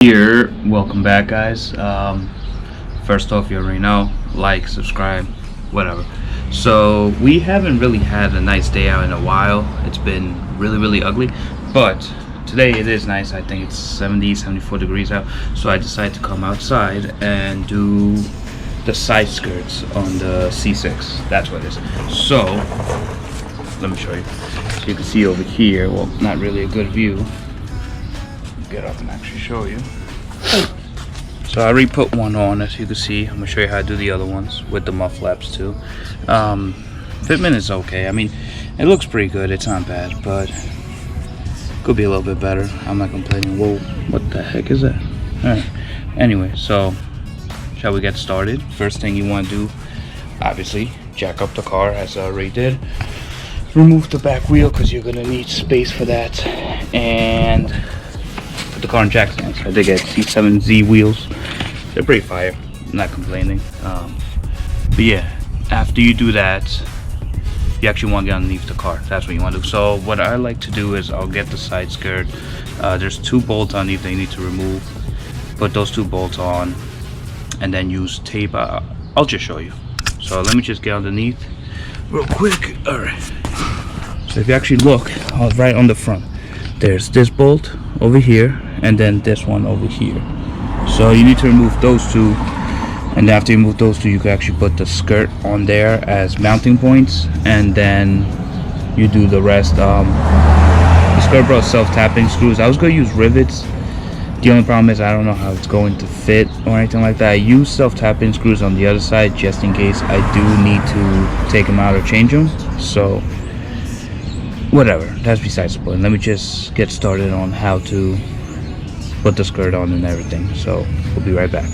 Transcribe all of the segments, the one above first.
Here, welcome back, guys. First off, you already know, like, subscribe, whatever. So we haven't really had a nice day out in a while. It's been really ugly, but today it is nice. I think it's 74 degrees out, so I decided to come outside and do the side skirts on the C6. That's what it is. So let me show you. So you can see over here, well, not really a good view. Get up and actually show you. So I already put one on, as you can see. I'm gonna show you how to do the other ones with the muff flaps too. Fitment is okay. I mean, it looks pretty good. It's not bad, but could be a little bit better. I'm not complaining. Whoa, what the heck is that? All right. Anyway, so shall we get started? First thing you want to do, obviously, jack up the car as I already did. Remove the back wheel because you're gonna need space for that, and put the car in jack stands. I did get C7Z wheels. They're pretty fire. I'm not complaining. But yeah, after you do that, you actually want to get underneath the car. That's what you want to do. So what I like to do is I'll get the side skirt. There's two bolts underneath that you need to remove. Put those two bolts on, and then use tape. I'll just show you. So let me just get underneath real quick. All right. So if you actually look, right on the front, there's this bolt over here, and then this one over here. So you need to remove those two, and after you remove those two, you can actually put the skirt on there as mounting points, and then you do the rest. The skirt brought self-tapping screws. I was going to use rivets. The only problem is I don't know how it's going to fit or anything like that. I use self-tapping screws on the other side just in case I do need to take them out or change them. So whatever, that's besides the point. Let me just get started on how to put the skirt on and everything. So we'll be right back.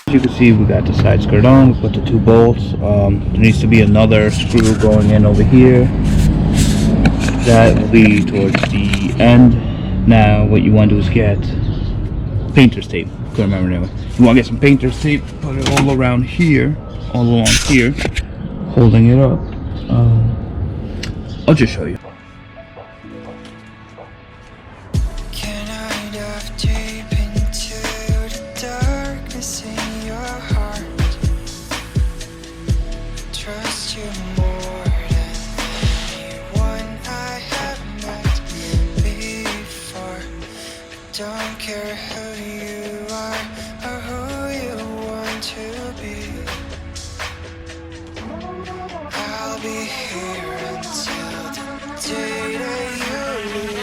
As you can see, we got the side skirt on. We put the two bolts. There needs to be another screw going in over here. That will be towards the end. Now what you want to do is get painter's tape. Couldn't remember anyway. You want to get some painter's tape, put it all around here, all along here, holding it up. I'll just show you. Don't care who you are or who you want to be. I'll be here until the day that you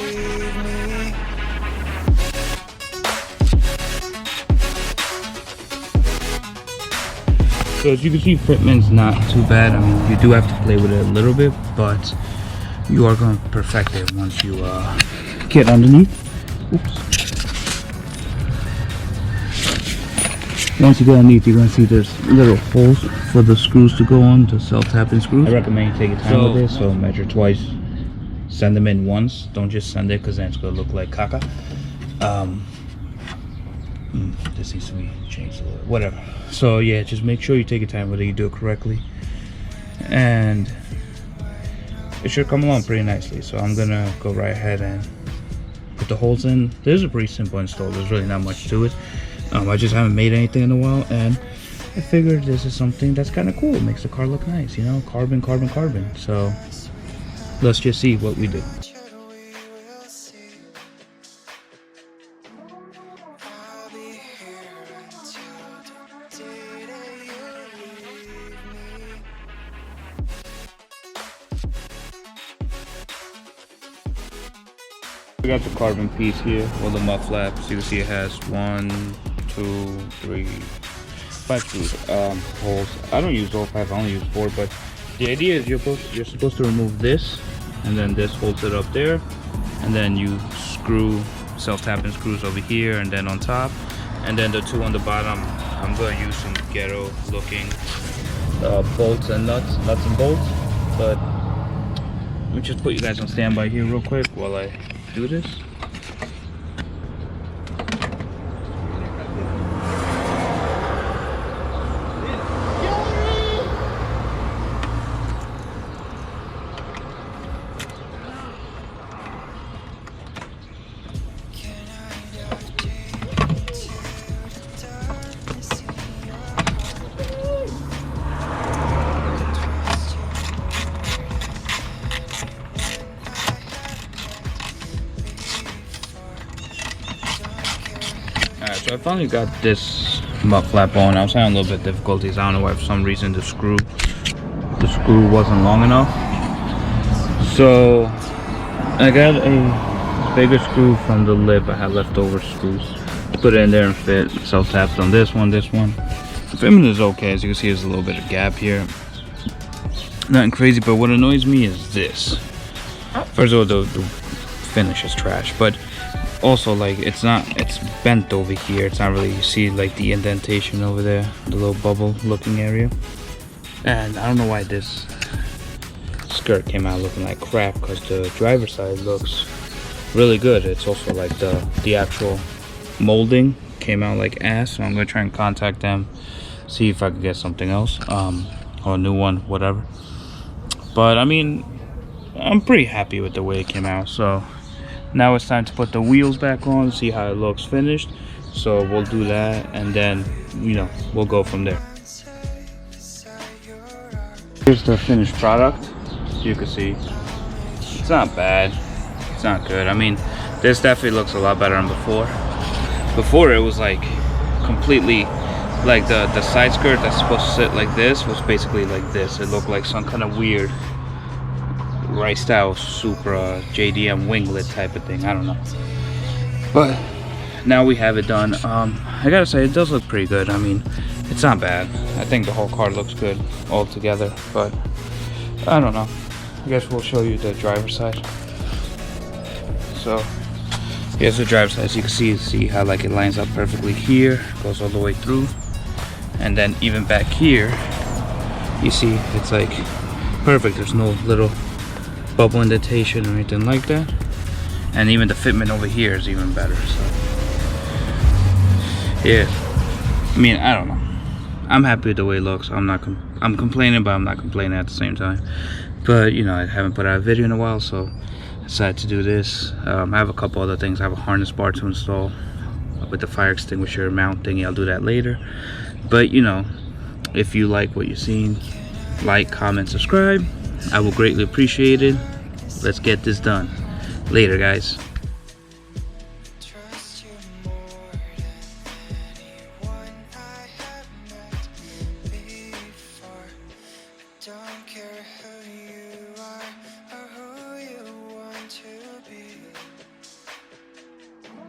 leave me. So as you can see, fitment's not too bad. I mean, you do have to play with it a little bit, but you are going to perfect it once you get underneath. Oops. Once you get underneath, you're going to see there's little holes for the screws to go on, the self-tapping screws. I recommend you take your time with this, so measure twice, send them in once. Don't just send it, because then it's going to look like caca. This needs to be changed a little bit. Whatever. So yeah, just make sure you take your time with it, you do it correctly. And it should come along pretty nicely. So I'm going to go right ahead and put the holes in. This is a pretty simple install. There's really not much to it. I just haven't made anything in a while, and I figured this is something that's kind of cool. It makes the car look nice, you know, carbon. So let's just see what we do. We got the carbon piece here, all the muff flaps. You can see it has 1, 2, 3, 5 screws, holes. I don't use all 5, I only use 4, but the idea is you're supposed to remove this, and then this holds it up there, and then you screw self-tapping screws over here and then on top, and then the two on the bottom I'm going to use some ghetto looking bolts and nuts and bolts. But let me just put you guys on standby here real quick while I do this. Alright, so I finally got this mud flap on. I was having a little bit of difficulties. I don't know why, for some reason the screw wasn't long enough. So I got a bigger screw from the lip. I had leftover screws. Put it in there and fit. Self-tapped on this one. The fitment is okay. As you can see, there's a little bit of gap here. Nothing crazy, but what annoys me is this. First of all, the finish is trash, but also, like, it's bent over here. It's not really, you see like the indentation over there, the little bubble looking area. And I don't know why this skirt came out looking like crap, because the driver's side looks really good. It's also like the actual molding came out like ass. So I'm gonna try and contact them, see if I can get something else, or a new one, whatever. But I mean, I'm pretty happy with the way it came out. So now it's time to put the wheels back on, see how it looks finished. So we'll do that, and then, you know, we'll go from there. Here's the finished product. As you can see, it's not bad, it's not good. I mean, this definitely looks a lot better than before. Before it was like completely, like the side skirt that's supposed to sit like this was basically like this. It looked like some kind of weird Rice style Supra JDM winglet type of thing. I don't know, but now we have it done. I gotta say, it does look pretty good. I mean, it's not bad. I think the whole car looks good all together, but I don't know. I guess we'll show you the driver's side. So here's the driver's side. As you can see how like it lines up perfectly here, goes all the way through, and then even back here, you see it's like perfect. There's no little bubble indentation or anything like that, and even the fitment over here is even better. So yeah, I mean, I don't know, I'm happy with the way it looks. I'm complaining, but I'm not complaining at the same time. But you know, I haven't put out a video in a while, so I decided to do this. I have a couple other things. I have a harness bar to install with the fire extinguisher mount thingy. I'll do that later. But you know, if you like what you've seen, like, comment, subscribe. I will greatly appreciate it. Let's get this done. Later, guys.